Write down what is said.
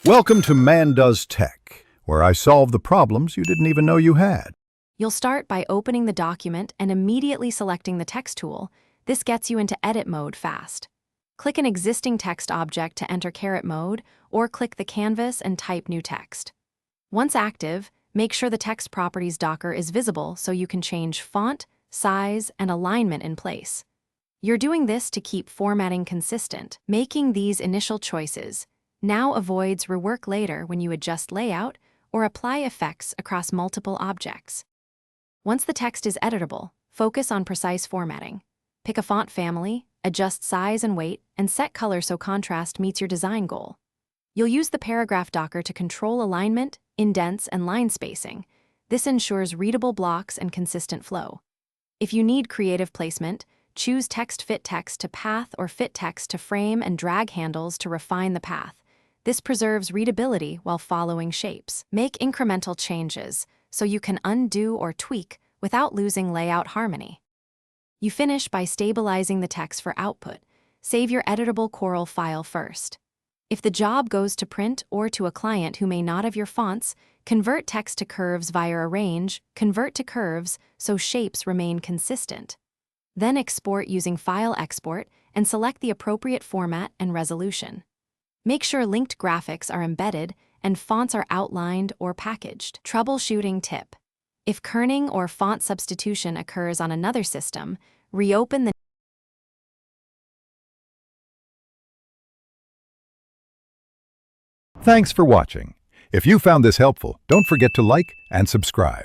Welcome to Man Does Tech, where I solve the problems you didn't even know you had. You'll start by opening the document and immediately selecting the text tool. This gets you into edit mode fast. Click an existing text object to enter caret mode, or click the canvas and type new text. Once active, make sure the text properties docker is visible so you can change font, size, and alignment in place. You're doing this to keep formatting consistent. Making these initial choices now avoids rework later when you adjust layout or apply effects across multiple objects. Once the text is editable, focus on precise formatting. Pick a font family, adjust size and weight, and set color so contrast meets your design goal. You'll use the paragraph docker to control alignment, indents, and line spacing. This ensures readable blocks and consistent flow. If you need creative placement, choose text fit text to path or fit text to frame and drag handles to refine the path. This preserves readability while following shapes. Make incremental changes so you can undo or tweak without losing layout harmony. You finish by stabilizing the text for output. Save your editable Corel file first. If the job goes to print or to a client who may not have your fonts, convert text to curves via Arrange, convert to curves so shapes remain consistent. Then export using File Export and select the appropriate format and resolution. Make sure linked graphics are embedded and fonts are outlined or packaged. Troubleshooting tip: if kerning or font substitution occurs on another system, reopen the Thanks for watching. If you found this helpful, don't forget to like and subscribe.